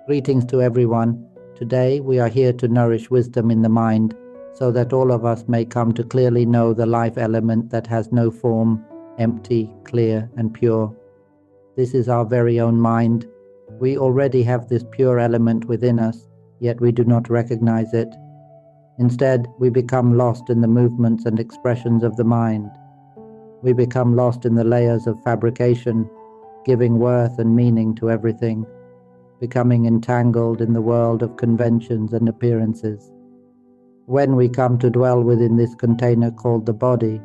Greetings to everyone. Today we are here to nourish wisdom in the mind so that all of us may come to clearly know the life element that has no form, empty, clear, and pure. This is our very own mind. We already have this pure element within us, yet we do not recognize it. Instead, we become lost in the movements and expressions of the mind. We become lost in the layers of fabrication, giving worth and meaning to everything, becoming entangled in the world of conventions and appearances. When we come to dwell within this container called the body,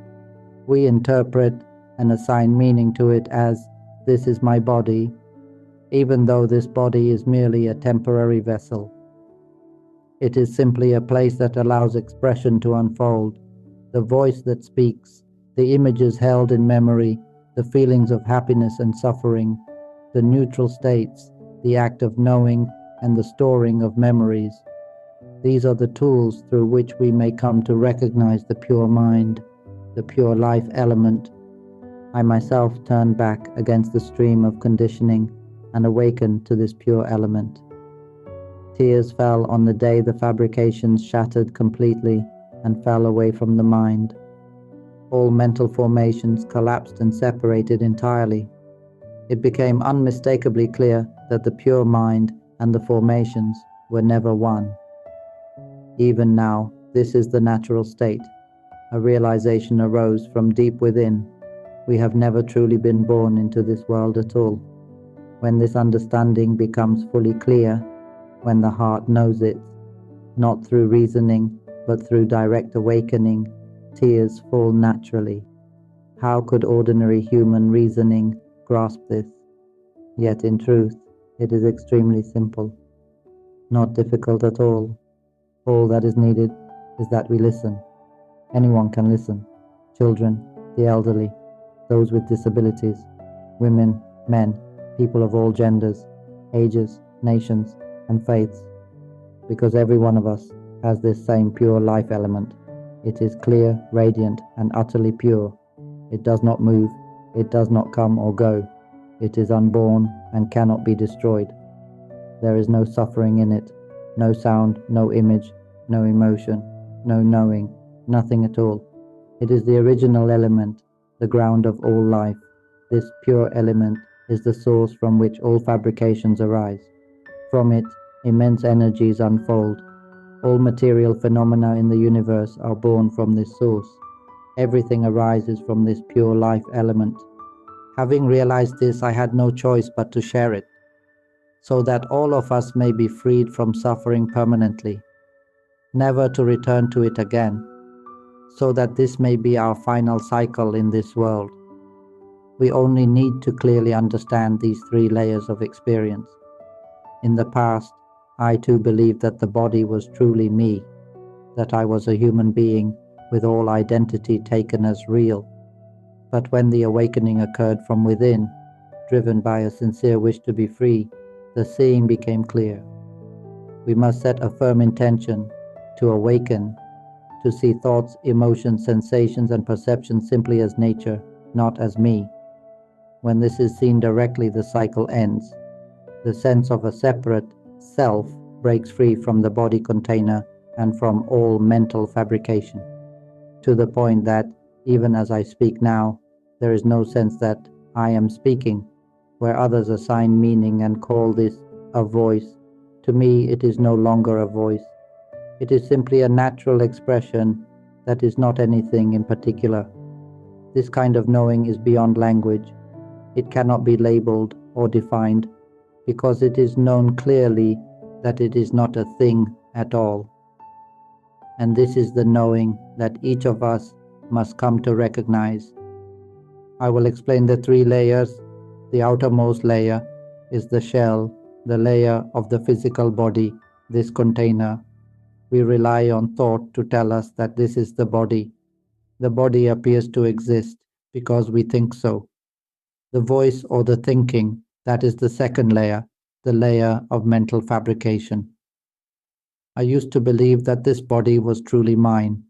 we interpret and assign meaning to it as, "This is my body," even though this body is merely a temporary vessel. It is simply a place that allows expression to unfold, the voice that speaks, the images held in memory, the feelings of happiness and suffering, the neutral states, the act of knowing, and the storing of memories. These are the tools through which we may come to recognize the pure mind, the pure life element. I myself turned back against the stream of conditioning and awakened to this pure element. Tears fell on the day the fabrications shattered completely and fell away from the mind. All mental formations collapsed and separated entirely. It became unmistakably clear that the pure mind and the formations were never one. Even now, this is the natural state. A realization arose from deep within. We have never truly been born into this world at all. When this understanding becomes fully clear, when the heart knows it, not through reasoning, but through direct awakening, tears fall naturally. How could ordinary human reasoning grasp this? Yet in truth, it is extremely simple, not difficult at all. All that is needed is that we listen. Anyone can listen. Children, the elderly, those with disabilities, women, men, people of all genders, ages, nations, and faiths. Because every one of us has this same pure life element. It is clear, radiant, and utterly pure. It does not move. It does not come or go. It is unborn and cannot be destroyed. There is no suffering in it, no sound, no image, no emotion, no knowing, nothing at all. It is the original element, the ground of all life. This pure element is the source from which all fabrications arise. From it, immense energies unfold. All material phenomena in the universe are born from this source. Everything arises from this pure life element. Having realized this, I had no choice but to share it, so that all of us may be freed from suffering permanently, never to return to it again, so that this may be our final cycle in this world. We only need to clearly understand these three layers of experience. In the past, I too believed that the body was truly me, that I was a human being with all identity taken as real. But when the awakening occurred from within, driven by a sincere wish to be free, the seeing became clear. We must set a firm intention to awaken, to see thoughts, emotions, sensations, and perceptions simply as nature, not as me. When this is seen directly, the cycle ends. The sense of a separate self breaks free from the body container and from all mental fabrication, to the point that, even as I speak now, there is no sense that I am speaking. Where others assign meaning and call this a voice, to me it is no longer a voice. It is simply a natural expression that is not anything in particular. This kind of knowing is beyond language. It cannot be labeled or defined, because it is known clearly that it is not a thing at all. And this is the knowing that each of us must come to recognize. I will explain the three layers. The outermost layer is the shell, the layer of the physical body, this container. We rely on thought to tell us that this is the body. The body appears to exist because we think so. The voice or the thinking, that is the second layer, the layer of mental fabrication. I used to believe that this body was truly mine.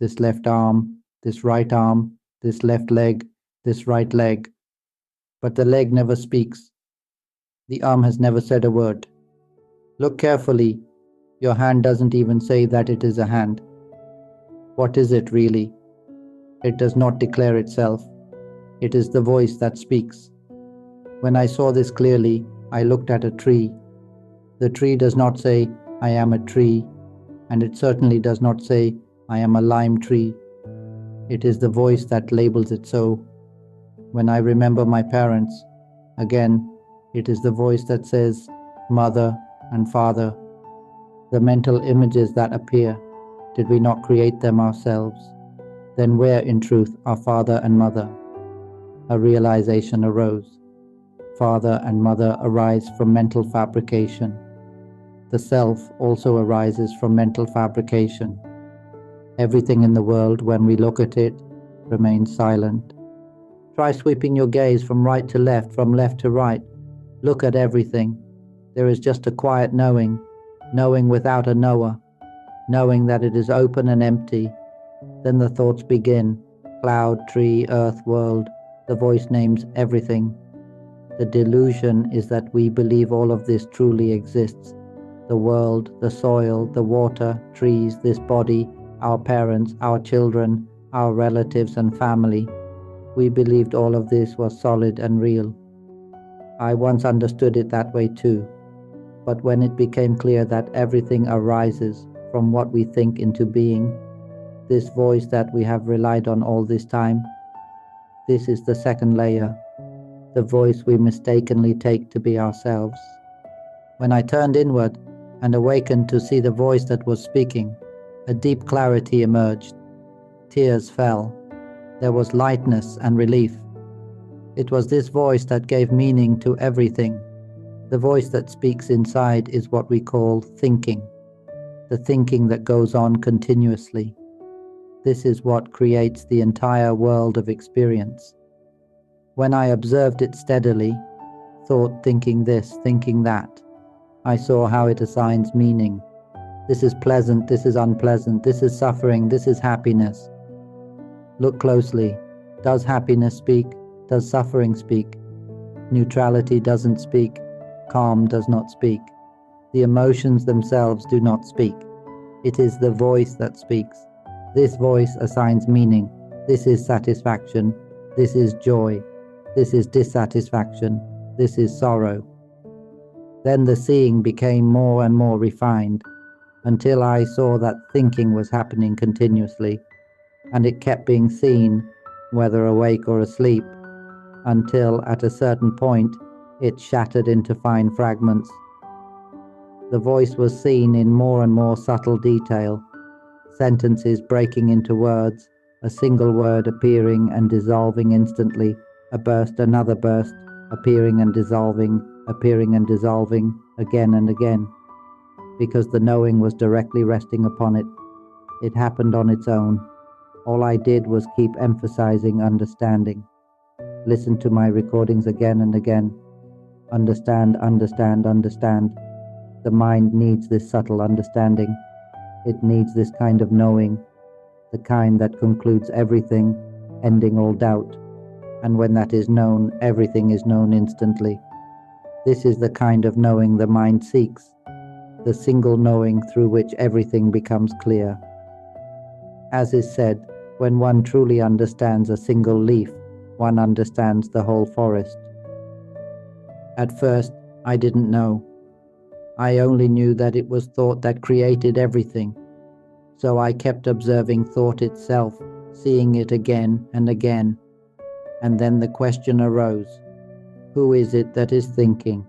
This left arm, this right arm, this left leg, this right leg. But the leg never speaks. The arm has never said a word. Look carefully. Your hand doesn't even say that it is a hand. What is it really? It does not declare itself. It is the voice that speaks. When I saw this clearly, I looked at a tree. The tree does not say, I am a tree, and it certainly does not say, I am a lime tree. It is the voice that labels it so. When I remember my parents, again, it is the voice that says, mother and father. The mental images that appear, did we not create them ourselves? Then where, in truth, are father and mother? A realization arose. Father and mother arise from mental fabrication. The self also arises from mental fabrication. Everything in the world, when we look at it, remains silent. Try sweeping your gaze from right to left, from left to right. Look at everything. There is just a quiet knowing, knowing without a knower, knowing that it is open and empty. Then the thoughts begin. Cloud, tree, earth, world. The voice names everything. The delusion is that we believe all of this truly exists. The world, the soil, the water, trees, this body, our parents, our children, our relatives and family. We believed all of this was solid and real. I once understood it that way too. But when it became clear that everything arises from what we think into being, this voice that we have relied on all this time, this is the second layer, the voice we mistakenly take to be ourselves. When I turned inward and awakened to see the voice that was speaking, a deep clarity emerged. Tears fell. There was lightness and relief. It was this voice that gave meaning to everything. The voice that speaks inside is what we call thinking, the thinking that goes on continuously. This is what creates the entire world of experience. When I observed it steadily, thought thinking this, thinking that, I saw how it assigns meaning. This is pleasant, this is unpleasant, this is suffering, this is happiness. Look closely. Does happiness speak? Does suffering speak? Neutrality doesn't speak. Calm does not speak. The emotions themselves do not speak. It is the voice that speaks. This voice assigns meaning. This is satisfaction. This is joy. This is dissatisfaction. This is sorrow. Then the seeing became more and more refined, until I saw that thinking was happening continuously, and it kept being seen, whether awake or asleep, until at a certain point it shattered into fine fragments. The voice was seen in more and more subtle detail, sentences breaking into words, a single word appearing and dissolving instantly, a burst, another burst, appearing and dissolving, again and again. Because the knowing was directly resting upon it. It happened on its own. All I did was keep emphasizing understanding. Listen to my recordings again and again. Understand, understand, understand. The mind needs this subtle understanding. It needs this kind of knowing, the kind that concludes everything, ending all doubt. And when that is known, everything is known instantly. This is the kind of knowing the mind seeks, the single knowing through which everything becomes clear. As is said, when one truly understands a single leaf, one understands the whole forest. At first, I didn't know. I only knew that it was thought that created everything. So I kept observing thought itself, seeing it again and again. And then the question arose, who is it that is thinking?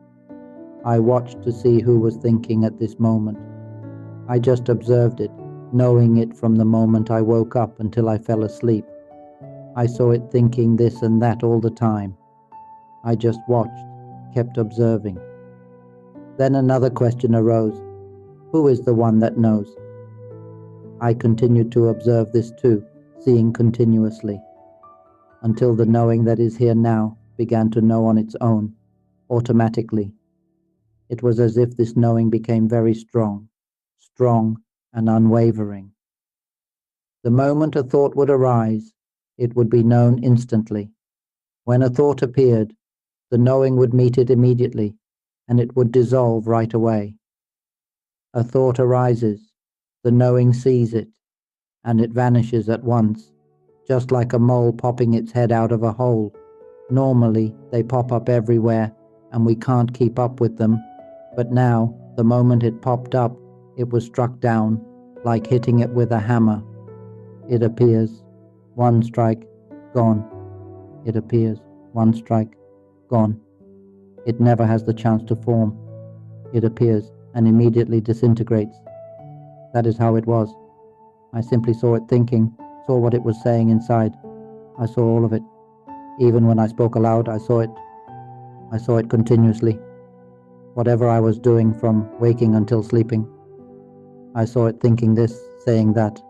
I watched to see who was thinking at this moment. I just observed it, knowing it from the moment I woke up until I fell asleep. I saw it thinking this and that all the time. I just watched, kept observing. Then another question arose. Who is the one that knows? I continued to observe this too, seeing continuously, until the knowing that is here now began to know on its own, automatically. It was as if this knowing became very strong, strong and unwavering. The moment a thought would arise, it would be known instantly. When a thought appeared, the knowing would meet it immediately, and it would dissolve right away. A thought arises, the knowing sees it, and it vanishes at once, just like a mole popping its head out of a hole. Normally, they pop up everywhere, and we can't keep up with them. But now, the moment it popped up, it was struck down, like hitting it with a hammer. It appears, one strike, gone. It appears, one strike, gone. It never has the chance to form. It appears and immediately disintegrates. That is how it was. I simply saw it thinking, saw what it was saying inside. I saw all of it. Even when I spoke aloud, I saw it. I saw it continuously. Whatever I was doing from waking until sleeping, I saw it thinking this, saying that,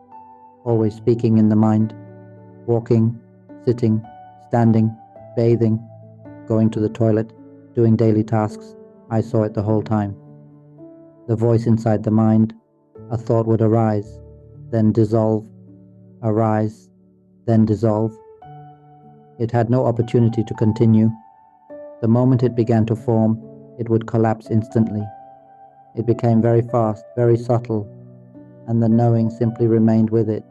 always speaking in the mind, walking, sitting, standing, bathing, going to the toilet, doing daily tasks. I saw it the whole time. The voice inside the mind, a thought would arise, then dissolve, arise, then dissolve. It had no opportunity to continue. The moment it began to form, it would collapse instantly. It became very fast, very subtle, and the knowing simply remained with it.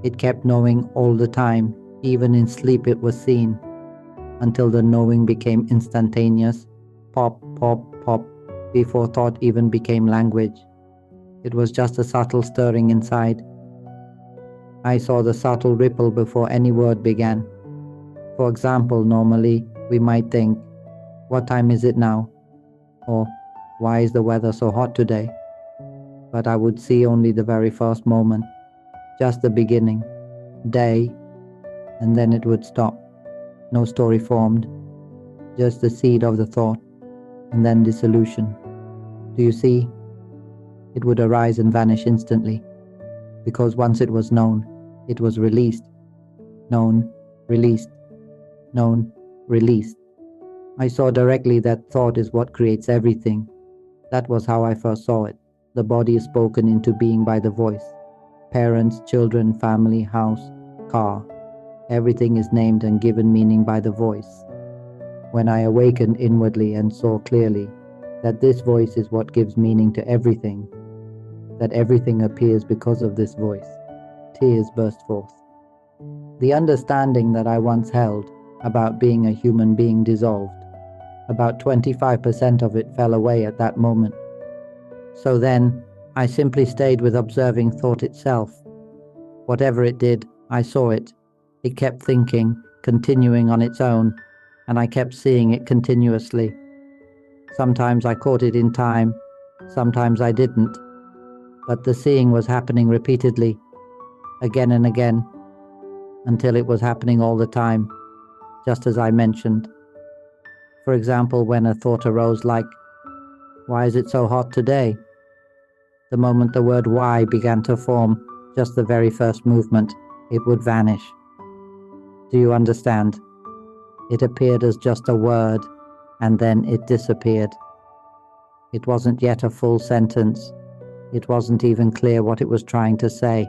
It kept knowing all the time, even in sleep it was seen, until the knowing became instantaneous, pop, pop, pop, before thought even became language. It was just a subtle stirring inside. I saw the subtle ripple before any word began. For example, normally we might think, what time is it now? Or, why is the weather so hot today? But I would see only the very first moment, just the beginning, day, and then it would stop. No story formed, just the seed of the thought, and then dissolution. Do you see? It would arise and vanish instantly, because once it was known, it was released. Known, released. Known, released. I saw directly that thought is what creates everything. That was how I first saw it. The body is spoken into being by the voice. Parents, children, family, house, car. Everything is named and given meaning by the voice. When I awakened inwardly and saw clearly that this voice is what gives meaning to everything, that everything appears because of this voice, tears burst forth. The understanding that I once held about being a human being dissolved. About 25% of it fell away at that moment. So then, I simply stayed with observing thought itself. Whatever it did, I saw it. It kept thinking, continuing on its own, and I kept seeing it continuously. Sometimes I caught it in time, sometimes I didn't. But the seeing was happening repeatedly, again and again, until it was happening all the time, just as I mentioned. For example, when a thought arose like, why is it so hot today? The moment the word why began to form, just the very first movement, it would vanish. Do you understand? It appeared as just a word, and then it disappeared. It wasn't yet a full sentence. It wasn't even clear what it was trying to say.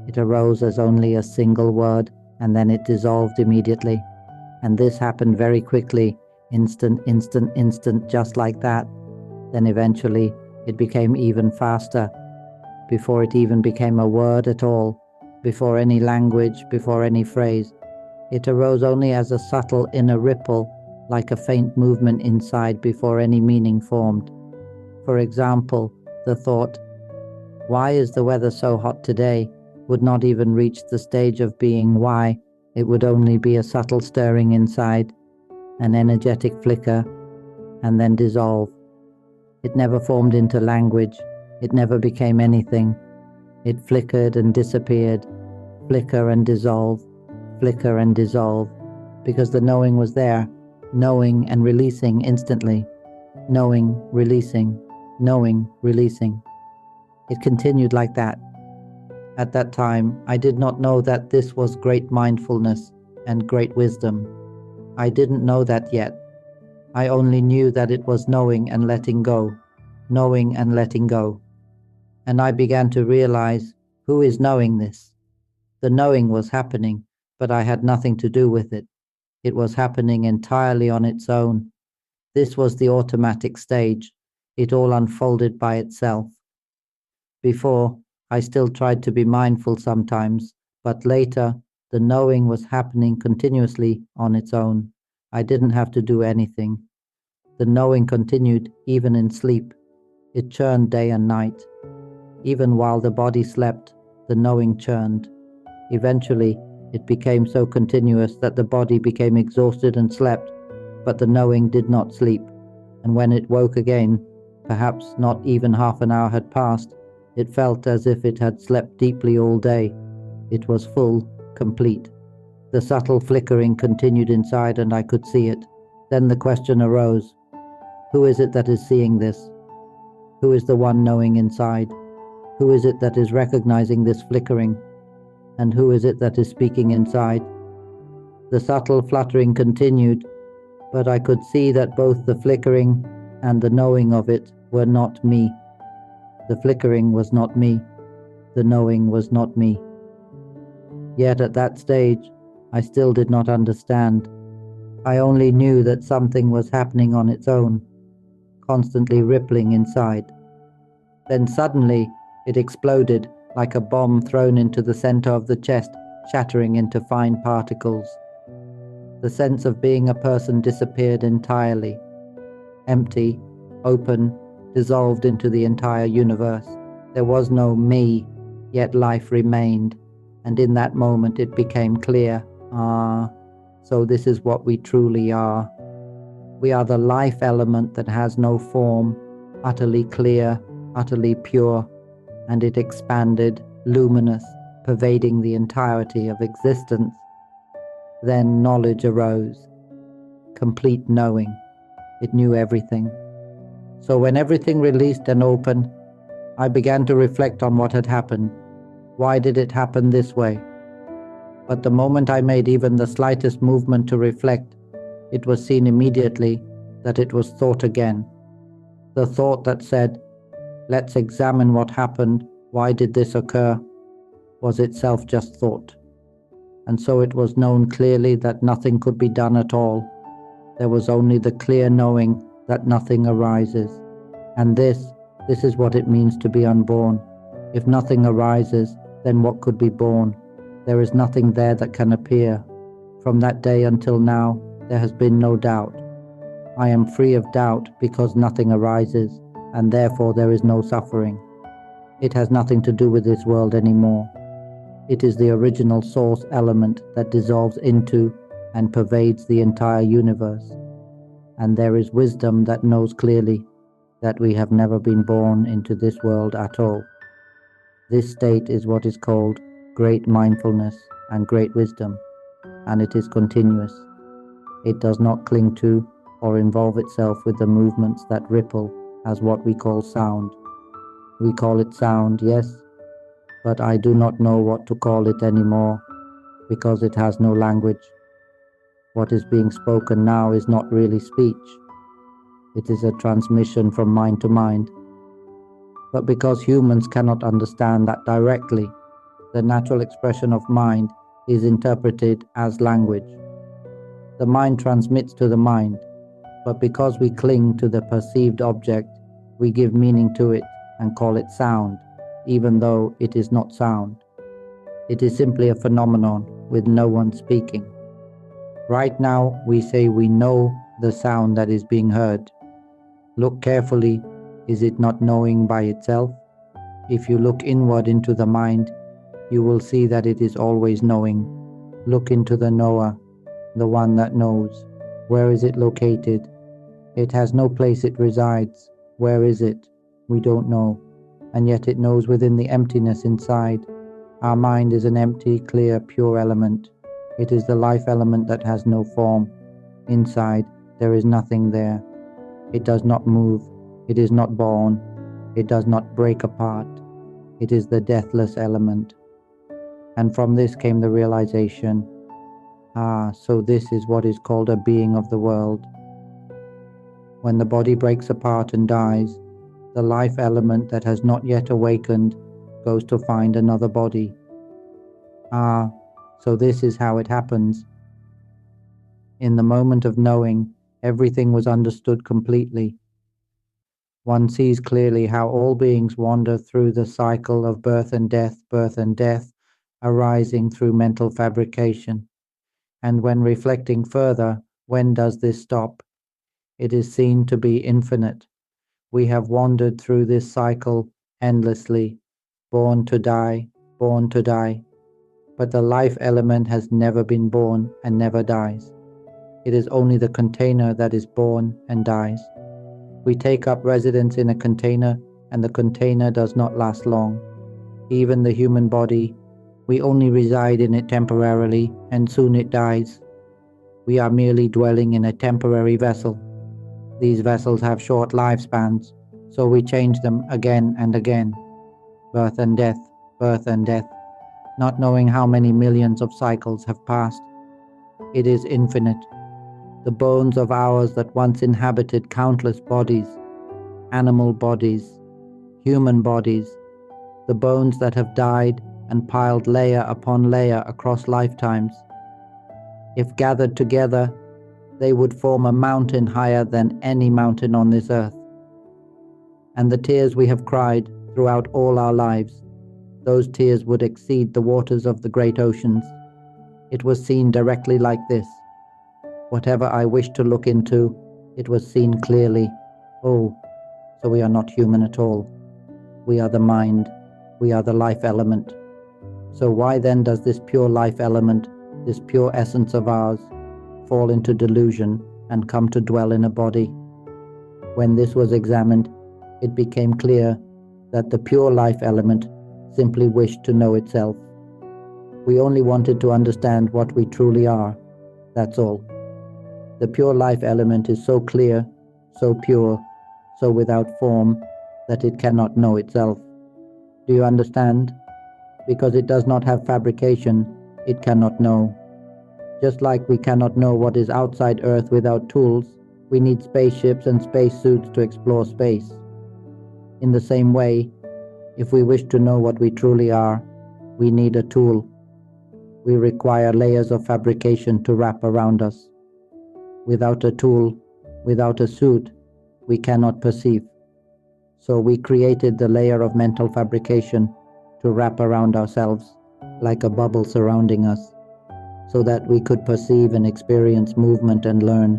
It arose as only a single word, and then it dissolved immediately. And this happened very quickly, instant, just like that. Then eventually, it became even faster, before it even became a word at all, before any language, before any phrase. It arose only as a subtle inner ripple, like a faint movement inside before any meaning formed. For example, the thought, why is the weather so hot today, would not even reach the stage of being why. It would only be a subtle stirring inside, an energetic flicker, and then dissolve. It never formed into language. It never became anything. It flickered and disappeared, flicker and dissolve, flicker and dissolve, because the knowing was there, knowing and releasing instantly, knowing, releasing, knowing, releasing. It continued like that. At that time, I did not know that this was great mindfulness and great wisdom. I didn't know that yet. I only knew that it was knowing and letting go, knowing and letting go. And I began to realize, who is knowing this? The knowing was happening, but I had nothing to do with it. It was happening entirely on its own. This was the automatic stage, It all unfolded by itself. Before, I still tried to be mindful sometimes, but later, the knowing was happening continuously on its own. I didn't have to do anything. The knowing continued even in sleep. It churned day and night. Even while the body slept, the knowing churned. Eventually, it became so continuous that the body became exhausted and slept, but the knowing did not sleep. And when it woke again, perhaps not even half an hour had passed, it felt as if it had slept deeply all day. It was full, complete. The subtle flickering continued inside and I could see it. Then the question arose, who is it that is seeing this? Who is the one knowing inside? Who is it that is recognizing this flickering? And who is it that is speaking inside? The subtle fluttering continued, but I could see that both the flickering and the knowing of it were not me. The flickering was not me. The knowing was not me. Yet at that stage, I still did not understand. I only knew that something was happening on its own, constantly rippling inside. Then suddenly, it exploded like a bomb thrown into the center of the chest, shattering into fine particles. The sense of being a person disappeared entirely. Empty, open, dissolved into the entire universe. There was no me, yet life remained, and in that moment it became clear, so this is what we truly are. We are the life element that has no form, utterly clear, utterly pure, and it expanded, luminous, pervading the entirety of existence. Then knowledge arose, complete knowing. It knew everything. So when everything released and opened, I began to reflect on what had happened. Why did it happen this way? But the moment I made even the slightest movement to reflect, it was seen immediately that it was thought again. The thought that said, let's examine what happened, why did this occur, was itself just thought. And so it was known clearly that nothing could be done at all. There was only the clear knowing that nothing arises. And this is what it means to be unborn. If nothing arises, then what could be born? There is nothing there that can appear. From that day until now, there has been no doubt. I am free of doubt because nothing arises, and therefore there is no suffering. It has nothing to do with this world anymore. It is the original source element that dissolves into and pervades the entire universe. And there is wisdom that knows clearly that we have never been born into this world at all. This state is what is called great mindfulness and great wisdom, and it is continuous. It does not cling to or involve itself with the movements that ripple as what we call sound. We call it sound, yes, but I do not know what to call it anymore because it has no language. What is being spoken now is not really speech. It is a transmission from mind to mind. But because humans cannot understand that directly, the natural expression of mind is interpreted as language. The mind transmits to the mind, but because we cling to the perceived object, we give meaning to it and call it sound, even though it is not sound. It is simply a phenomenon with no one speaking. Right now, we say we know the sound that is being heard. Look carefully, is it not knowing by itself? If you look inward into the mind, you will see that it is always knowing. Look into the knower, the one that knows. Where is it located? It has no place it resides. Where is it? We don't know. And yet it knows within the emptiness inside. Our mind is an empty, clear, pure element. It is the life element that has no form. Inside, there is nothing there. It does not move. It is not born. It does not break apart. It is the deathless element. And from this came the realization, so this is what is called a being of the world. When the body breaks apart and dies, the life element that has not yet awakened goes to find another body. So this is how it happens. In the moment of knowing, everything was understood completely. One sees clearly how all beings wander through the cycle of birth and death, arising through mental fabrication. And when reflecting further, when does this stop? It is seen to be infinite. We have wandered through this cycle endlessly, born to die, born to die. But the life element has never been born and never dies. It is only the container that is born and dies. We take up residence in a container, and the container does not last long. Even the human body, we only reside in it temporarily, and soon it dies. We are merely dwelling in a temporary vessel. These vessels have short lifespans, so we change them again and again. Birth and death, not knowing how many millions of cycles have passed. It is infinite. The bones of ours that once inhabited countless bodies, animal bodies, human bodies, the bones that have died and piled layer upon layer across lifetimes. If gathered together, they would form a mountain higher than any mountain on this earth. And the tears we have cried throughout all our lives, those tears would exceed the waters of the great oceans. It was seen directly like this. Whatever I wished to look into, it was seen clearly. Oh, so we are not human at all. We are the mind. We are the life element. So why then does this pure life element, this pure essence of ours, fall into delusion and come to dwell in a body? When this was examined, it became clear that the pure life element simply wished to know itself. We only wanted to understand what we truly are. That's all. The pure life element is so clear, so pure, so without form, that it cannot know itself. Do you understand? Because it does not have fabrication, it cannot know. Just like we cannot know what is outside Earth without tools, we need spaceships and spacesuits to explore space. In the same way, if we wish to know what we truly are, we need a tool. We require layers of fabrication to wrap around us. Without a tool, without a suit, we cannot perceive. So we created the layer of mental fabrication to wrap around ourselves, like a bubble surrounding us, so that we could perceive and experience movement and learn.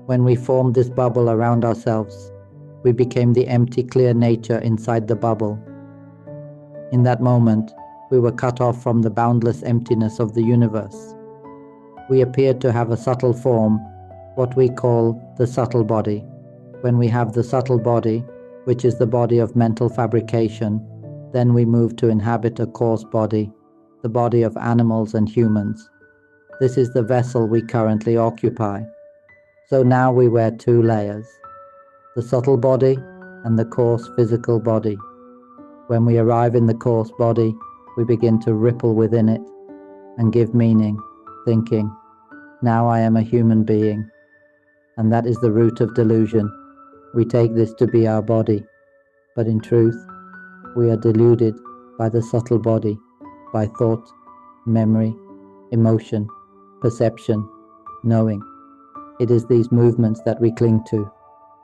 When we formed this bubble around ourselves, we became the empty, clear nature inside the bubble. In that moment, we were cut off from the boundless emptiness of the universe. We appeared to have a subtle form, what we call the subtle body. When we have the subtle body, which is the body of mental fabrication, then we move to inhabit a coarse body, the body of animals and humans. This is the vessel we currently occupy. So now we wear two layers, the subtle body and the coarse physical body. When we arrive in the coarse body, we begin to ripple within it and give meaning, thinking, now I am a human being. And that is the root of delusion. We take this to be our body, but in truth, we are deluded by the subtle body, by thought, memory, emotion, perception, knowing. It is these movements that we cling to.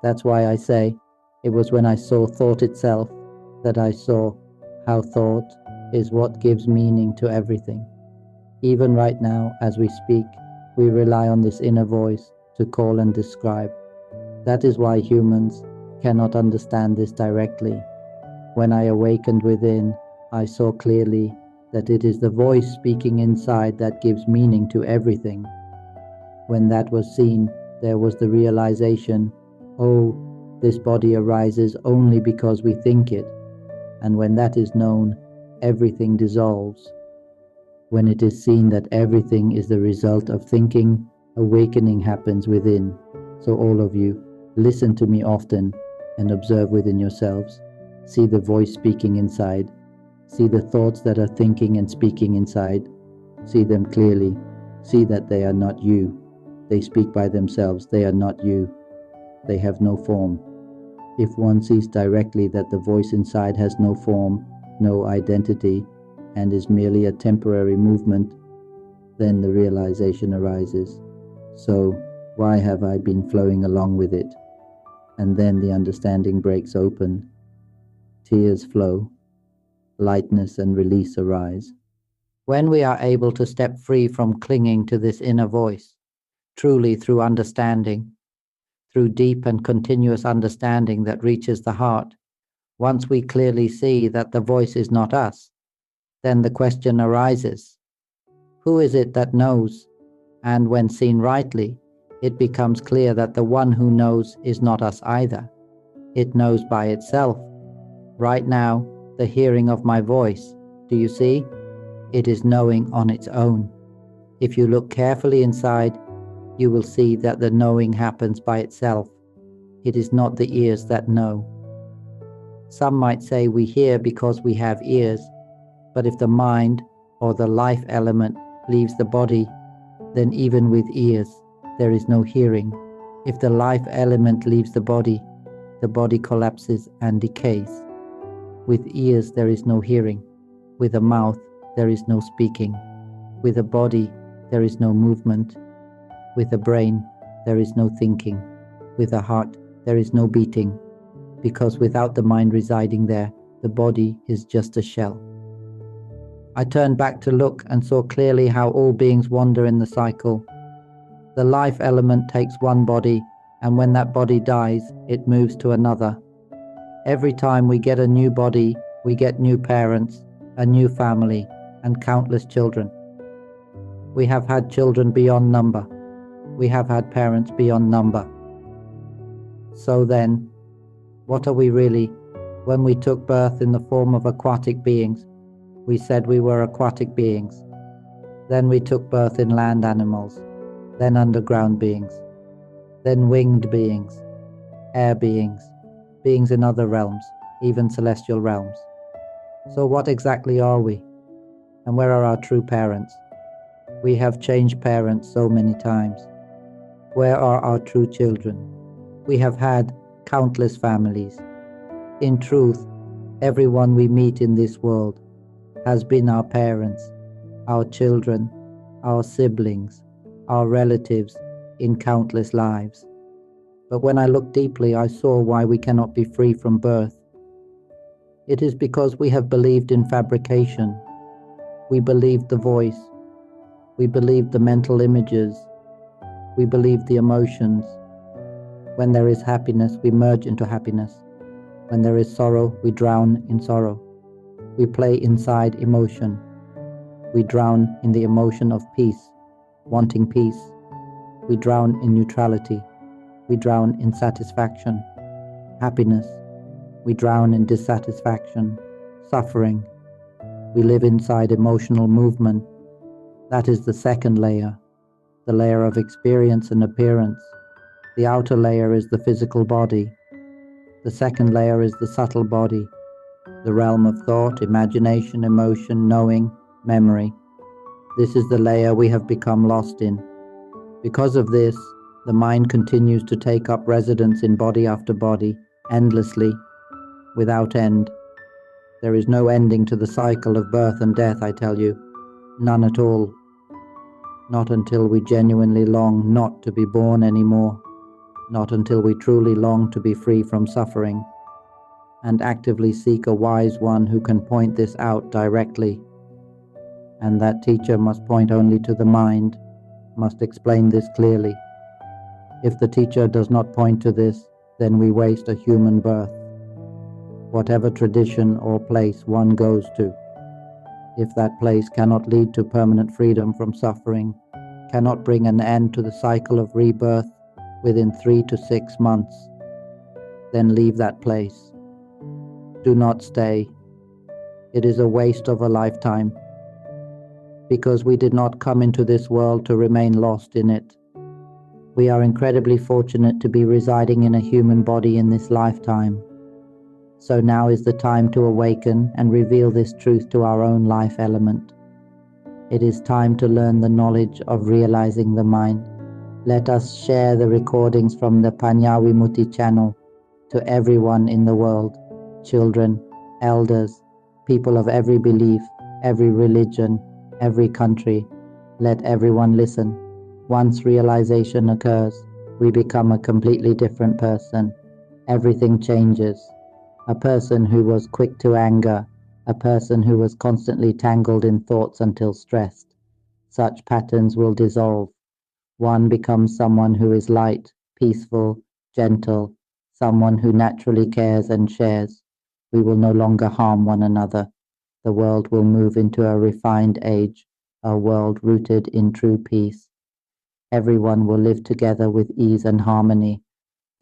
That's why I say, it was when I saw thought itself that I saw how thought is what gives meaning to everything. Even right now, as we speak, we rely on this inner voice to call and describe. That is why humans cannot understand this directly. When I awakened within, I saw clearly that it is the voice speaking inside that gives meaning to everything. When that was seen, there was the realization, oh, this body arises only because we think it. And when that is known, everything dissolves. When it is seen that everything is the result of thinking, awakening happens within. So all of you, listen to me often and observe within yourselves. See the voice speaking inside. See the thoughts that are thinking and speaking inside. See them clearly. See that they are not you. They speak by themselves. They are not you. They have no form. If one sees directly that the voice inside has no form, no identity, and is merely a temporary movement, then the realization arises. So, why have I been flowing along with it? and then the understanding breaks open. Tears flow, lightness and release arise. When we are able to step free from clinging to this inner voice, truly through understanding, through deep and continuous understanding that reaches the heart, once we clearly see that the voice is not us, then the question arises, who is it that knows? And when seen rightly, it becomes clear that the one who knows is not us either. It knows by itself. Right now, the hearing of my voice, do you see? It is knowing on its own. If you look carefully inside, you will see that the knowing happens by itself. It is not the ears that know. Some might say we hear because we have ears, but if the mind or the life element leaves the body, then even with ears, there is no hearing. If the life element leaves the body collapses and decays. With ears, there is no hearing. With a mouth, there is no speaking. With a body, there is no movement. With a brain, there is no thinking. With a heart, there is no beating. Because without the mind residing there, the body is just a shell. I turned back to look and saw clearly how all beings wander in the cycle. The life element takes one body, and when that body dies, it moves to another. Every time we get a new body, we get new parents, a new family, and countless children. We have had children beyond number. We have had parents beyond number. So then, what are we really? When we took birth in the form of aquatic beings, we said we were aquatic beings. Then we took birth in land animals, then underground beings, then winged beings, air beings, beings in other realms, even celestial realms. So what exactly are we? And where are our true parents? We have changed parents so many times. Where are our true children? We have had countless families. In truth, everyone we meet in this world has been our parents, our children, our siblings, our relatives in countless lives. But when I looked deeply, I saw why we cannot be free from birth. It is because we have believed in fabrication. We believed the voice. We believed the mental images. We believed the emotions. When there is happiness, we merge into happiness. When there is sorrow, we drown in sorrow. We play inside emotion. We drown in the emotion of peace, wanting peace. We drown in neutrality. We drown in satisfaction, happiness. We drown in dissatisfaction, suffering. We live inside emotional movement. That is the second layer, the layer of experience and appearance. The outer layer is the physical body. The second layer is the subtle body, the realm of thought, imagination, emotion, knowing, memory. This is the layer we have become lost in. Because of this, the mind continues to take up residence in body after body, endlessly, without end. There is no ending to the cycle of birth and death, I tell you. None at all. Not until we genuinely long not to be born anymore. Not until we truly long to be free from suffering, and actively seek a wise one who can point this out directly. And that teacher must point only to the mind, must explain this clearly. If the teacher does not point to this, then we waste a human birth. Whatever tradition or place one goes to, if that place cannot lead to permanent freedom from suffering, cannot bring an end to the cycle of rebirth within 3 to 6 months, then leave that place. Do not stay. It is a waste of a lifetime, because we did not come into this world to remain lost in it. We are incredibly fortunate to be residing in a human body in this lifetime. So now is the time to awaken and reveal this truth to our own life element. It is time to learn the knowledge of realizing the mind. Let us share the recordings from the Panyavimutti channel to everyone in the world, children, elders, people of every belief, every religion, every country. Let everyone listen. Once realization occurs, we become a completely different person. everything changes. A person who was quick to anger, a person who was constantly tangled in thoughts until stressed. Such patterns will dissolve. One becomes someone who is light, peaceful, gentle, someone who naturally cares and shares. We will no longer harm one another. The world will move into a refined age, a world rooted in true peace. Everyone will live together with ease and harmony.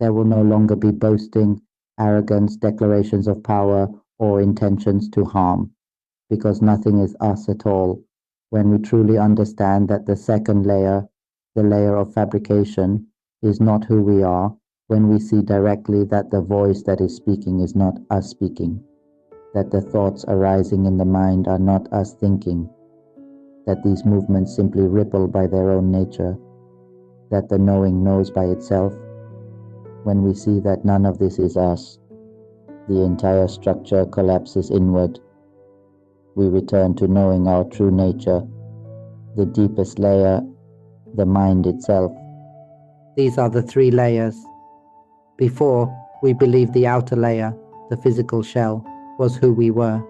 There will no longer be boasting, arrogance, declarations of power, or intentions to harm, because nothing is us at all. When we truly understand that the second layer, the layer of fabrication, is not who we are, when we see directly that the voice that is speaking is not us speaking, that the thoughts arising in the mind are not us thinking, that these movements simply ripple by their own nature, that the knowing knows by itself, when we see that none of this is us, the entire structure collapses inward. We return to knowing our true nature, the deepest layer, the mind itself. These are the three layers. Before, we believed the outer layer, the physical shell, was who we were.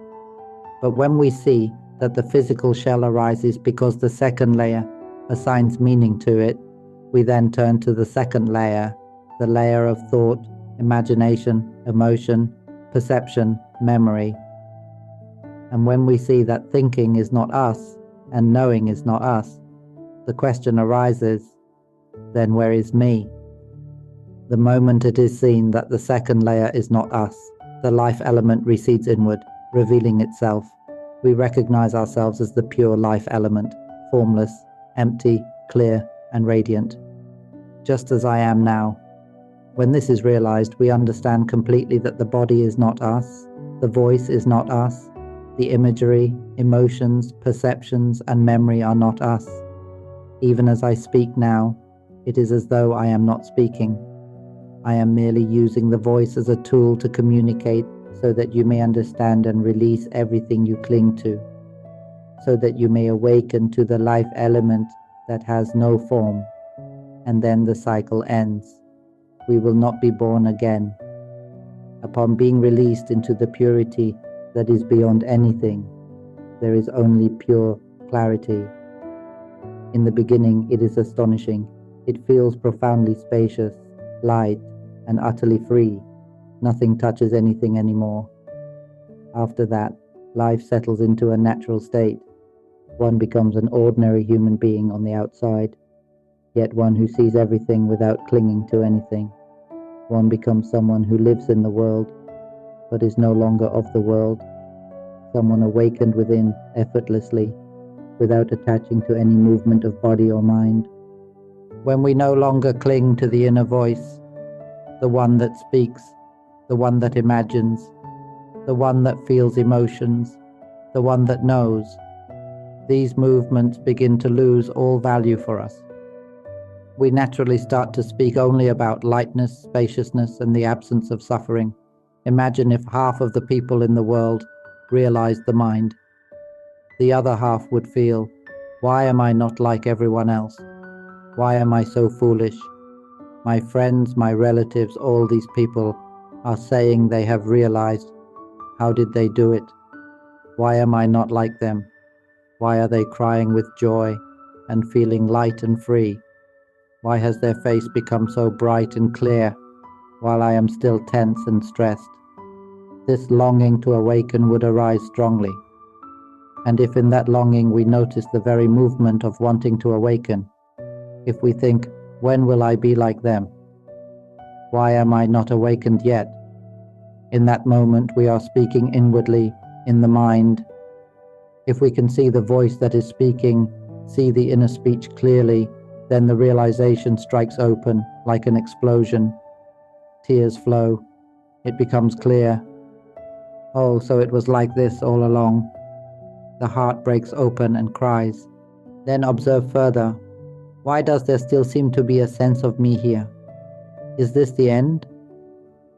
But when we see that the physical shell arises because the second layer assigns meaning to it, we then turn to the second layer, the layer of thought, imagination, emotion, perception, memory. And when we see that thinking is not us and knowing is not us, the question arises, then where is me? The moment it is seen that the second layer is not us, the life element recedes inward, revealing itself. We recognize ourselves as the pure life element, formless, empty, clear, and radiant, just as I am now. When this is realized, we understand completely that the body is not us, the voice is not us, the imagery, emotions, perceptions, and memory are not us. Even as I speak now, it is as though I am not speaking. I am merely using the voice as a tool to communicate so that you may understand and release everything you cling to, so that you may awaken to the life element that has no form, and then the cycle ends. We will not be born again. Upon being released into the purity that is beyond anything, there is only pure clarity. In the beginning, it is astonishing. It feels profoundly spacious, light, and utterly free. Nothing touches anything anymore. After that, life settles into a natural state. One becomes an ordinary human being on the outside, yet one who sees everything without clinging to anything. One becomes someone who lives in the world, but is no longer of the world. Someone awakened within effortlessly, without attaching to any movement of body or mind. When we no longer cling to the inner voice, the one that speaks, the one that imagines, the one that feels emotions, the one that knows, these movements begin to lose all value for us. We naturally start to speak only about lightness, spaciousness, and the absence of suffering. Imagine if half of the people in the world realized the mind. The other half would feel, why am I not like everyone else? Why am I so foolish? My friends, my relatives, all these people are saying they have realized. How did they do it? Why am I not like them? Why are they crying with joy and feeling light and free? Why has their face become so bright and clear, while I am still tense and stressed? This longing to awaken would arise strongly. And if in that longing we notice the very movement of wanting to awaken, if we think, when will I be like them? Why am I not awakened yet? In that moment we are speaking inwardly, in the mind. If we can see the voice that is speaking, see the inner speech clearly, then the realization strikes open like an explosion. Tears flow. It becomes clear. Oh, so it was like this all along. The heart breaks open and cries. Then observe further. Why does there still seem to be a sense of me here? Is this the end?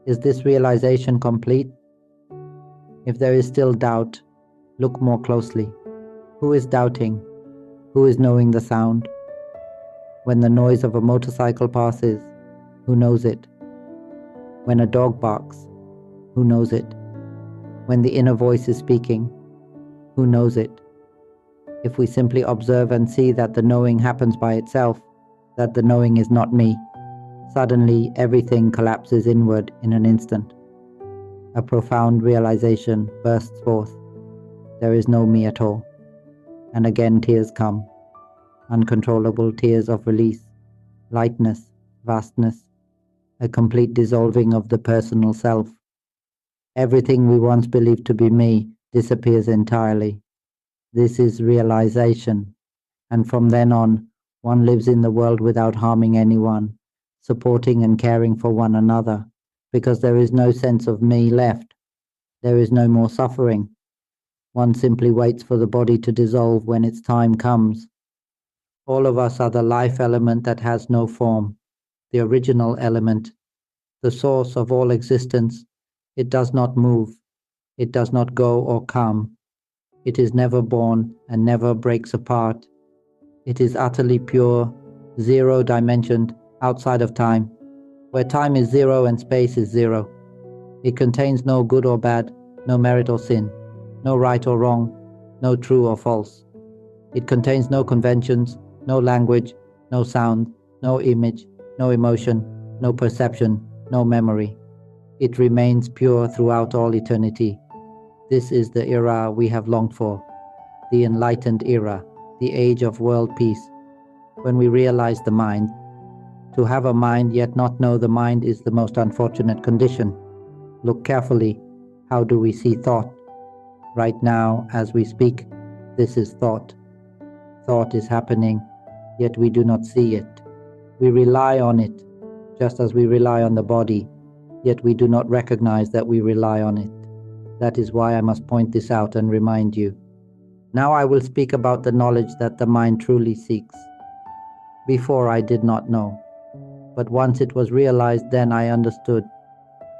Is this realization complete? If there is still doubt, look more closely. Who is doubting? Who is knowing the sound? When the noise of a motorcycle passes, who knows it? When a dog barks, who knows it? When the inner voice is speaking, who knows it? If we simply observe and see that the knowing happens by itself, that the knowing is not me, suddenly everything collapses inward in an instant. A profound realization bursts forth. There is no me at all. And again tears come, uncontrollable tears of release, lightness, vastness, a complete dissolving of the personal self. Everything we once believed to be me disappears entirely. This is realization, and from then on, one lives in the world without harming anyone, supporting and caring for one another, because there is no sense of me left. There is no more suffering. One simply waits for the body to dissolve when its time comes. All of us are the life element that has no form, the original element, the source of all existence. It does not move. It does not go or come. It is never born and never breaks apart. It is utterly pure, zero-dimensioned, outside of time, where time is zero and space is zero. It contains no good or bad, no merit or sin, no right or wrong, no true or false. It contains no conventions, no language, no sound, no image, no emotion, no perception, no memory. It remains pure throughout all eternity. This is the era we have longed for, the enlightened era, the age of world peace, when we realize the mind. To have a mind yet not know the mind is the most unfortunate condition. Look carefully. How do we see thought? Right now, as we speak, this is thought. Thought is happening, yet we do not see it. We rely on it, just as we rely on the body, yet we do not recognize that we rely on it. That is why I must point this out and remind you. Now I will speak about the knowledge that the mind truly seeks. Before I did not know, but once it was realized, then I understood.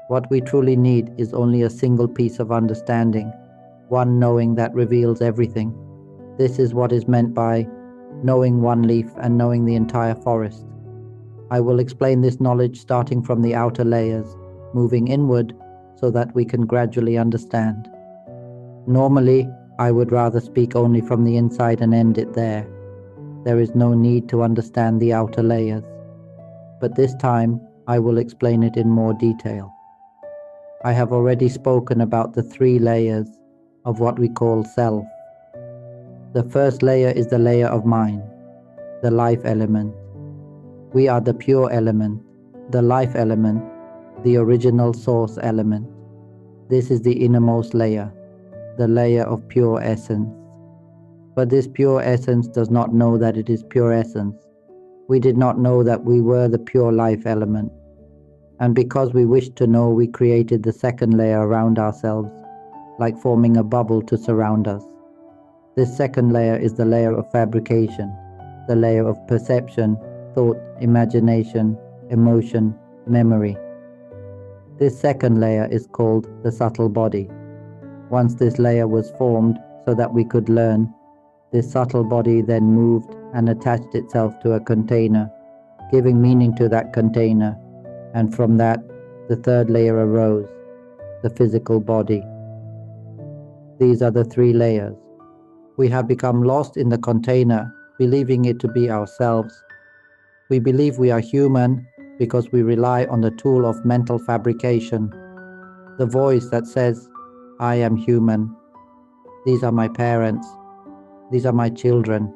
What we truly need is only a single piece of understanding, one knowing that reveals everything. This is what is meant by knowing one leaf and knowing the entire forest. I will explain this knowledge starting from the outer layers, moving inward so that we can gradually understand. Normally, I would rather speak only from the inside and end it there. There is no need to understand the outer layers. But this time, I will explain it in more detail. I have already spoken about the 3 layers of what we call self. The first layer is the layer of mind, the life element. We are the pure element, the life element, the original source element. This is the innermost layer, the layer of pure essence. But this pure essence does not know that it is pure essence. We did not know that we were the pure life element. And because we wished to know, we created the second layer around ourselves, like forming a bubble to surround us. This second layer is the layer of fabrication, the layer of perception, thought, imagination, emotion, memory. This second layer is called the subtle body. Once this layer was formed so that we could learn, this subtle body then moved and attached itself to a container, giving meaning to that container, and from that, the third layer arose, the physical body. These are the 3 layers. We have become lost in the container, believing it to be ourselves. We believe we are human because we rely on the tool of mental fabrication, the voice that says, I am human. These are my parents. These are my children.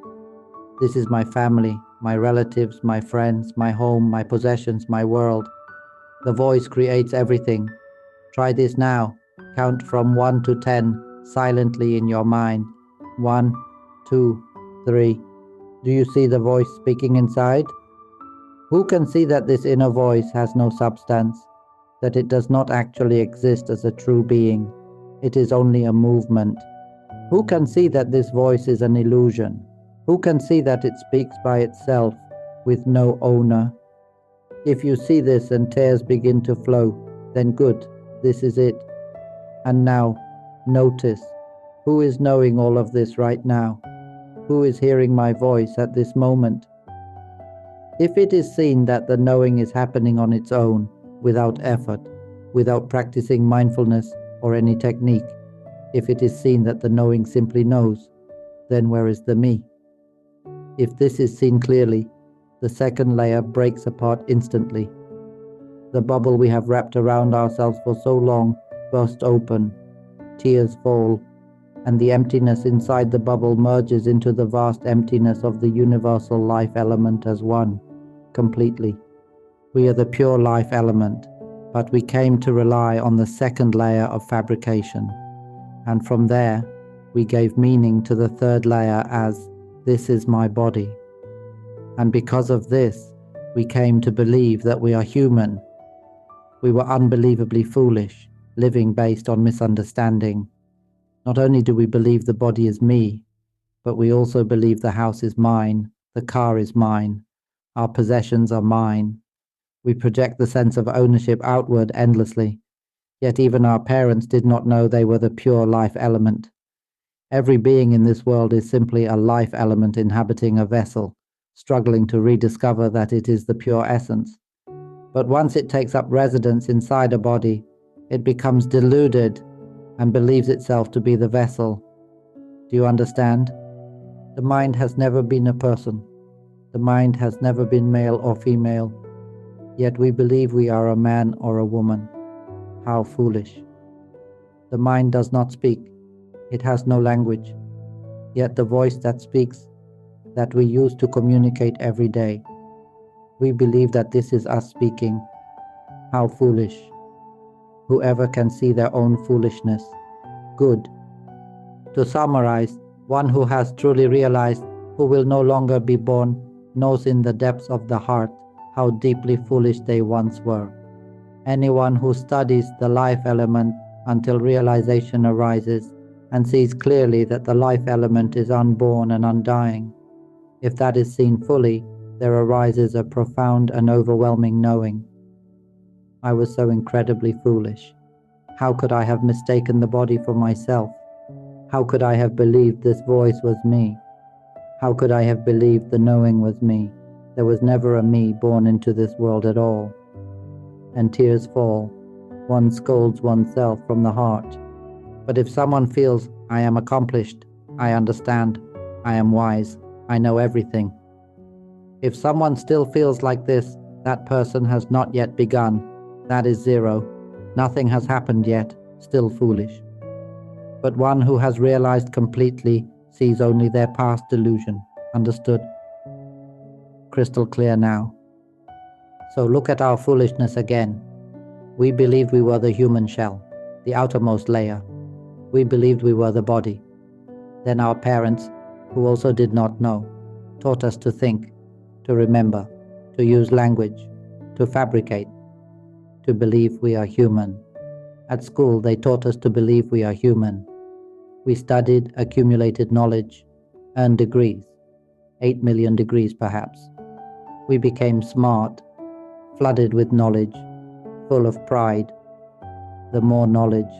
This is my family, my relatives, my friends, my home, my possessions, my world. The voice creates everything. Try this now. Count from 1 to 10 silently in your mind. 1, 2, 3. Do you see the voice speaking inside? Who can see that this inner voice has no substance, that it does not actually exist as a true being? It is only a movement. Who can see that this voice is an illusion? Who can see that it speaks by itself, with no owner? If you see this and tears begin to flow, then good, this is it. And now, notice, who is knowing all of this right now? Who is hearing my voice at this moment? If it is seen that the knowing is happening on its own, without effort, without practicing mindfulness or any technique. If it is seen that the knowing simply knows, then where is the me? If this is seen clearly, the second layer breaks apart instantly. The bubble we have wrapped around ourselves for so long bursts open, tears fall, and the emptiness inside the bubble merges into the vast emptiness of the universal life element as one, completely. We are the pure life element, but we came to rely on the second layer of fabrication. And from there, we gave meaning to the third layer as, this is my body. And because of this, we came to believe that we are human. We were unbelievably foolish, living based on misunderstanding. Not only do we believe the body is me, but we also believe the house is mine, the car is mine, our possessions are mine. We project the sense of ownership outward endlessly, yet even our parents did not know they were the pure life element. Every being in this world is simply a life element inhabiting a vessel, struggling to rediscover that it is the pure essence. But once it takes up residence inside a body, it becomes deluded and believes itself to be the vessel. Do you understand? The mind has never been a person. The mind has never been male or female. Yet we believe we are a man or a woman. How foolish. The mind does not speak. It has no language. Yet the voice that speaks, that we use to communicate every day, we believe that this is us speaking. How foolish. Whoever can see their own foolishness. Good. To summarize, one who has truly realized, who will no longer be born, knows in the depths of the heart how deeply foolish they once were. Anyone who studies the life element until realization arises and sees clearly that the life element is unborn and undying, if that is seen fully, there arises a profound and overwhelming knowing. I was so incredibly foolish. How could I have mistaken the body for myself? How could I have believed this voice was me? How could I have believed the knowing was me? There was never a me born into this world at all. And tears fall. One scolds oneself from the heart. But if someone feels, I am accomplished, I understand, I am wise, I know everything. If someone still feels like this, that person has not yet begun. That is zero. Nothing has happened yet, still foolish. But one who has realized completely sees only their past delusion. Understood? Crystal clear now. So look at our foolishness again. We believed we were the human shell, the outermost layer. We believed we were the body. Then our parents, who also did not know, taught us to think, to remember, to use language, to fabricate, to believe we are human. At school, they taught us to believe we are human. We studied, accumulated knowledge, earned degrees, 8 million degrees perhaps. We became smart, flooded with knowledge, full of pride. The more knowledge,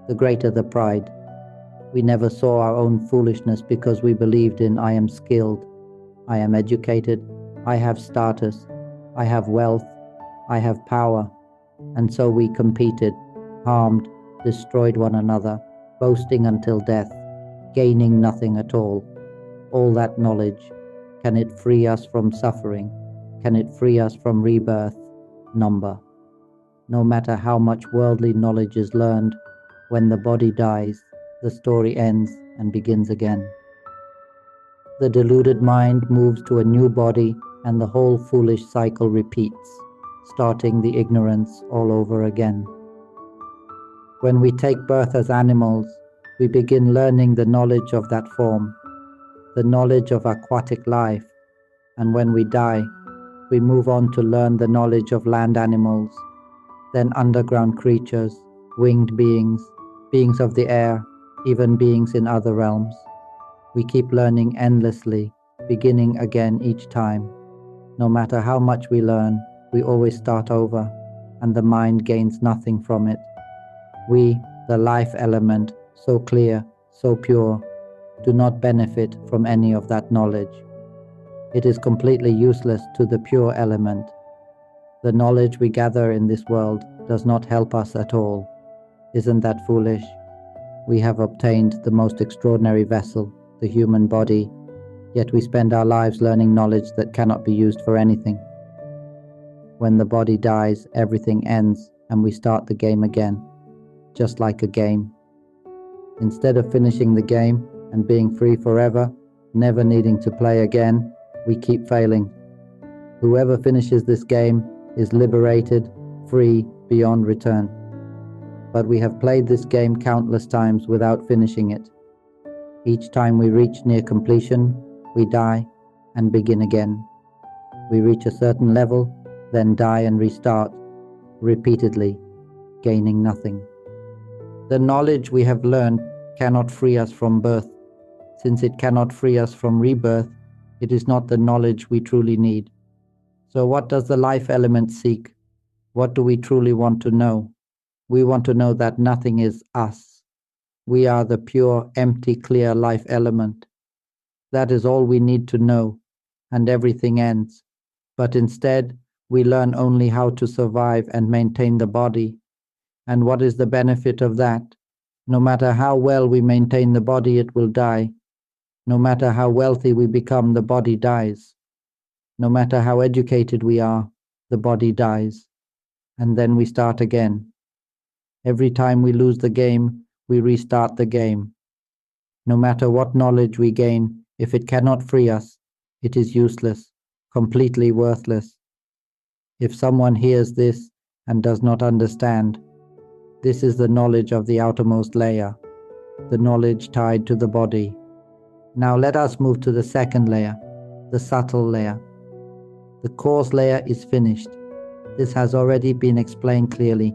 the greater the pride. We never saw our own foolishness because we believed in I am skilled, I am educated, I have status, I have wealth, I have power. And so we competed, harmed, destroyed one another, boasting until death, gaining nothing at all. All that knowledge, can it free us from suffering? Can it free us from rebirth? Number. No matter how much worldly knowledge is learned, when the body dies, the story ends and begins again. The deluded mind moves to a new body and the whole foolish cycle repeats, starting the ignorance all over again. When we take birth as animals, we begin learning the knowledge of that form, the knowledge of aquatic life, and when we die, we move on to learn the knowledge of land animals, then underground creatures, winged beings, beings of the air, even beings in other realms. We keep learning endlessly, beginning again each time. No matter how much we learn, we always start over, and the mind gains nothing from it. We, the life element, so clear, so pure, do not benefit from any of that knowledge. It is completely useless to the pure element. The knowledge we gather in this world does not help us at all. Isn't that foolish? We have obtained the most extraordinary vessel, the human body, yet we spend our lives learning knowledge that cannot be used for anything. When the body dies, everything ends and we start the game again, just like a game. Instead of finishing the game and being free forever, never needing to play again, we keep failing. Whoever finishes this game is liberated, free, beyond return. But we have played this game countless times without finishing it. Each time we reach near completion, we die and begin again. We reach a certain level, then die and restart, repeatedly, gaining nothing. The knowledge we have learned cannot free us from birth. Since it cannot free us from rebirth, it is not the knowledge we truly need. So what does the life element seek? What do we truly want to know? We want to know that nothing is us. We are the pure, empty, clear life element. That is all we need to know, and everything ends. But instead, we learn only how to survive and maintain the body. And what is the benefit of that? No matter how well we maintain the body, it will die. No matter how wealthy we become, the body dies. No matter how educated we are, the body dies. And then we start again. Every time we lose the game, we restart the game. No matter what knowledge we gain, if it cannot free us, it is useless, completely worthless. If someone hears this and does not understand, this is the knowledge of the outermost layer, the knowledge tied to the body. Now let us move to the second layer, the subtle layer. The coarse layer is finished. This has already been explained clearly.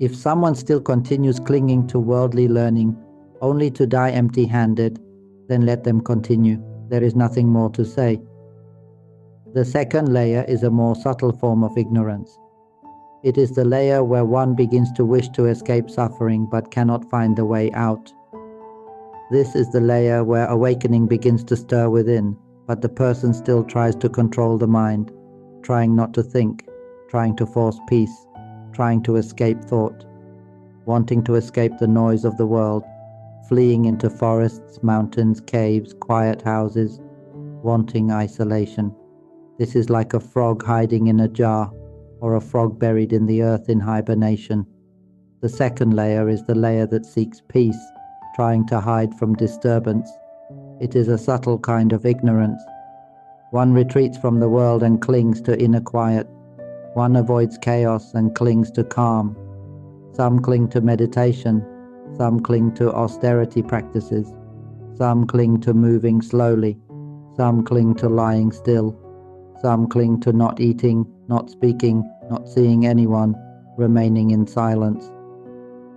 If someone still continues clinging to worldly learning, only to die empty-handed, then let them continue. There is nothing more to say. The second layer is a more subtle form of ignorance. It is the layer where one begins to wish to escape suffering but cannot find the way out. This is the layer where awakening begins to stir within, but the person still tries to control the mind, trying not to think, trying to force peace, trying to escape thought, wanting to escape the noise of the world, fleeing into forests, mountains, caves, quiet houses, wanting isolation. This is like a frog hiding in a jar, or a frog buried in the earth in hibernation. The second layer is the layer that seeks peace, trying to hide from disturbance. It is a subtle kind of ignorance. One retreats from the world and clings to inner quiet. One avoids chaos and clings to calm. Some cling to meditation. Some cling to austerity practices. Some cling to moving slowly. Some cling to lying still. Some cling to not eating, not speaking, not seeing anyone, remaining in silence.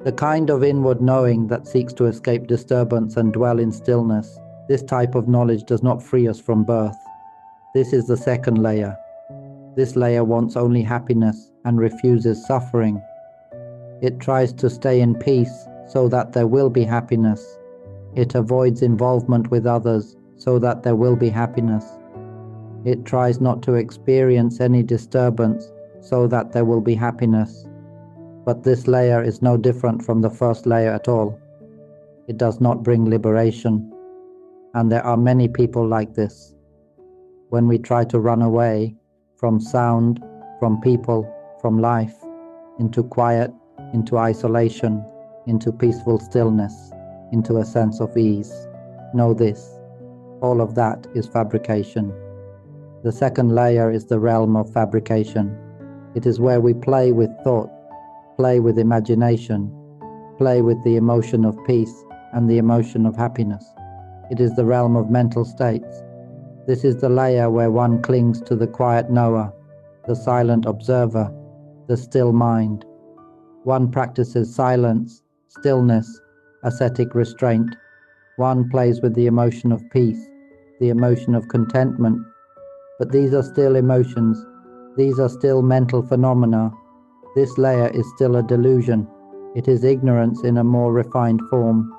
The kind of inward knowing that seeks to escape disturbance and dwell in stillness, this type of knowledge does not free us from birth. This is the second layer. This layer wants only happiness and refuses suffering. It tries to stay in peace so that there will be happiness. It avoids involvement with others so that there will be happiness. It tries not to experience any disturbance so that there will be happiness. But this layer is no different from the first layer at all. It does not bring liberation. And there are many people like this. When we try to run away from sound, from people, from life, into quiet, into isolation, into peaceful stillness, into a sense of ease, know this: all of that is fabrication. The second layer is the realm of fabrication. It is where we play with thought, play with imagination, play with the emotion of peace and the emotion of happiness. It is the realm of mental states. This is the layer where one clings to the quiet knower, the silent observer, the still mind. One practices silence, stillness, ascetic restraint. One plays with the emotion of peace, the emotion of contentment. But these are still emotions. These are still mental phenomena. This layer is still a delusion. It is ignorance in a more refined form.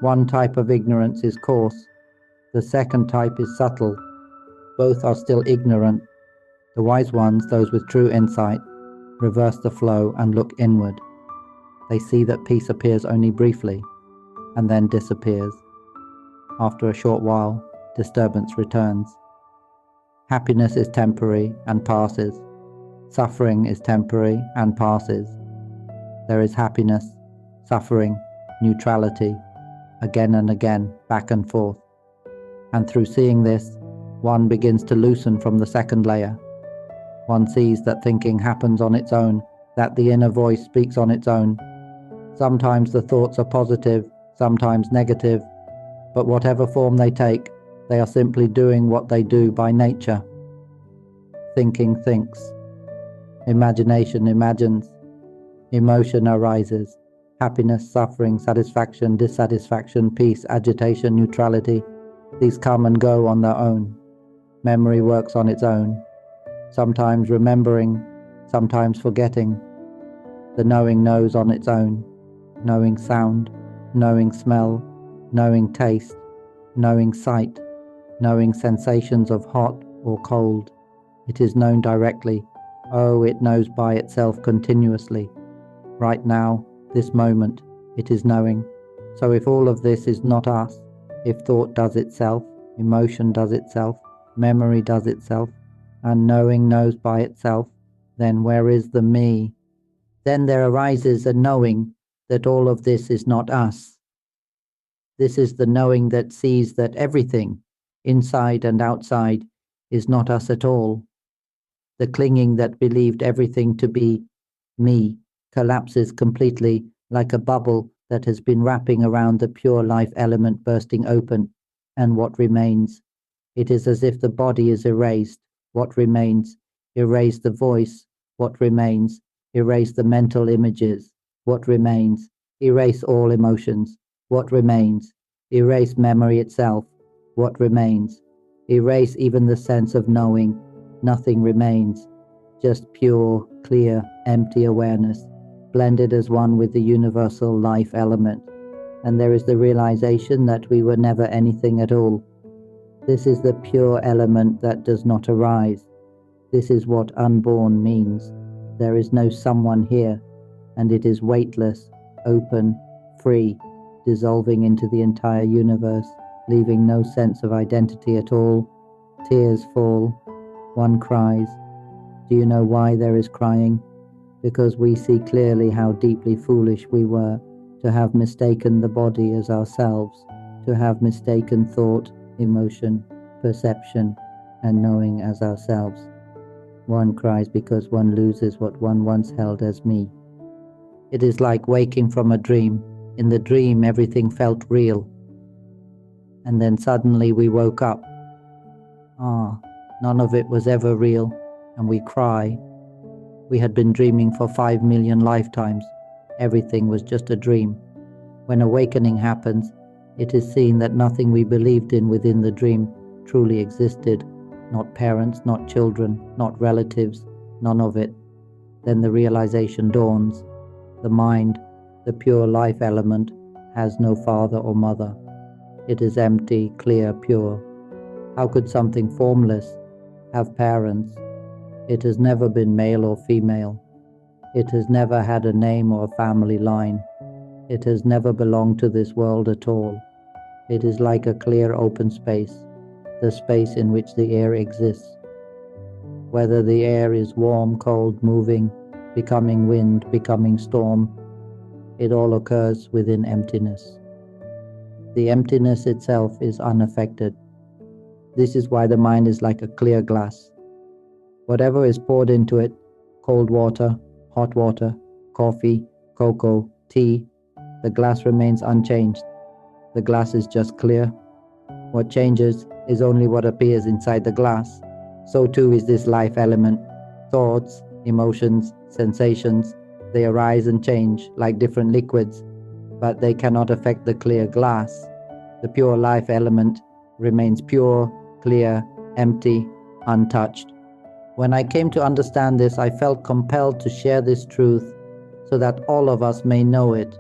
One type of ignorance is coarse. The second type is subtle. Both are still ignorant. The wise ones, those with true insight, reverse the flow and look inward. They see that peace appears only briefly and then disappears. After a short while, disturbance returns. Happiness is temporary and passes. Suffering is temporary and passes. There is happiness, suffering, neutrality, again and again, back and forth. And through seeing this, one begins to loosen from the second layer. One sees that thinking happens on its own, that the inner voice speaks on its own. Sometimes the thoughts are positive, sometimes negative, but whatever form they take, they are simply doing what they do by nature. Thinking thinks. Imagination imagines. Emotion arises. Happiness, suffering, satisfaction, dissatisfaction, peace, agitation, neutrality. These come and go on their own. Memory works on its own. Sometimes remembering, sometimes forgetting. The knowing knows on its own. Knowing sound, knowing smell, knowing taste, knowing sight, knowing sensations of hot or cold. It is known directly. Oh, it knows by itself continuously. Right now, this moment, it is knowing. So if all of this is not us, if thought does itself, emotion does itself, memory does itself, and knowing knows by itself, then where is the me? Then there arises a knowing that all of this is not us. This is the knowing that sees that everything, inside and outside, is not us at all. The clinging that believed everything to be me collapses completely, like a bubble that has been wrapping around the pure life element bursting open, and what remains? It is as if the body is erased. What remains? Erase the voice. What remains? Erase the mental images. What remains? Erase all emotions. What remains? Erase memory itself. What remains? Erase even the sense of knowing. Nothing remains. Just pure, clear, empty awareness, blended as one with the universal life element. And there is the realization that we were never anything at all. This is the pure element that does not arise. This is what unborn means. There is no someone here, and it is weightless, open, free, dissolving into the entire universe, leaving no sense of identity at all. Tears fall. One cries. Do you know why there is crying? Because we see clearly how deeply foolish we were to have mistaken the body as ourselves, to have mistaken thought, emotion, perception, and knowing as ourselves. One cries because one loses what one once held as me. It is like waking from a dream. In the dream, everything felt real. And then suddenly we woke up. None of it was ever real, and we cry. We had been dreaming for 5 million lifetimes. Everything was just a dream. When awakening happens, it is seen that nothing we believed in within the dream truly existed. Not parents, not children, not relatives, none of it. Then the realization dawns. The mind, the pure life element, has no father or mother. It is empty, clear, pure. How could something formless have parents? It has never been male or female. It has never had a name or a family line. It has never belonged to this world at all. It is like a clear open space, the space in which the air exists. Whether the air is warm, cold, moving, becoming wind, becoming storm, it all occurs within emptiness. The emptiness itself is unaffected. This is why the mind is like a clear glass. Whatever is poured into it, cold water, hot water, coffee, cocoa, tea, the glass remains unchanged. The glass is just clear. What changes is only what appears inside the glass. So too is this life element. Thoughts, emotions, sensations, they arise and change like different liquids, but they cannot affect the clear glass. The pure life element remains pure, clear, empty, untouched. When I came to understand this, I felt compelled to share this truth so that all of us may know it.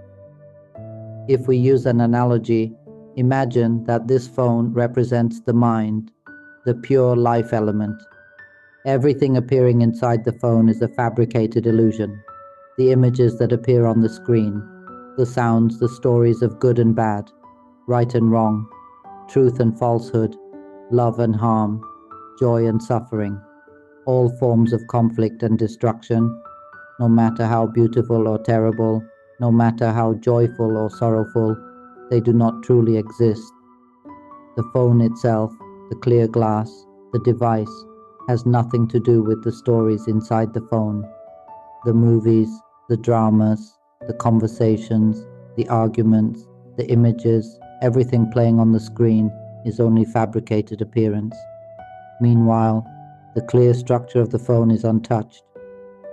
If we use an analogy, imagine that this phone represents the mind, the pure life element. Everything appearing inside the phone is a fabricated illusion. The images that appear on the screen, the sounds, the stories of good and bad, right and wrong, truth and falsehood, love and harm, joy and suffering, all forms of conflict and destruction, no matter how beautiful or terrible, no matter how joyful or sorrowful, they do not truly exist. The phone itself, the clear glass, the device, has nothing to do with the stories inside the phone. The movies, the dramas, the conversations, the arguments, the images, everything playing on the screen is only fabricated appearance. Meanwhile, the clear structure of the phone is untouched.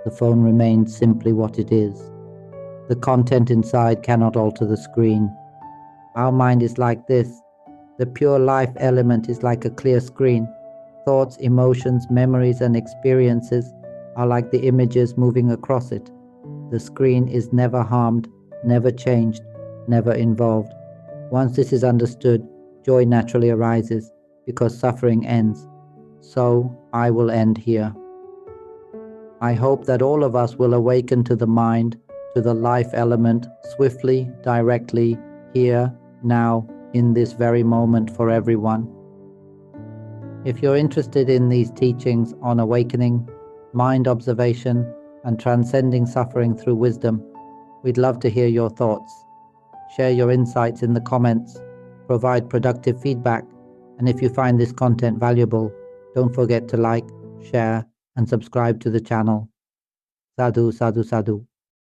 The phone remains simply what it is. The content inside cannot alter the screen. Our mind is like this. The pure life element is like a clear screen. Thoughts, emotions, memories, and experiences are like the images moving across it. The screen is never harmed, never changed, never involved. Once this is understood, joy naturally arises because suffering ends. So I will end here. I hope that all of us will awaken to the mind, to the life element, swiftly, directly, here, now, in this very moment for everyone. If you're interested in these teachings on awakening, mind observation, and transcending suffering through wisdom, we'd love to hear your thoughts. Share your insights in the comments, provide productive feedback, and if you find this content valuable, don't forget to like, share, and subscribe to the channel. Sadhu, sadhu, sadhu.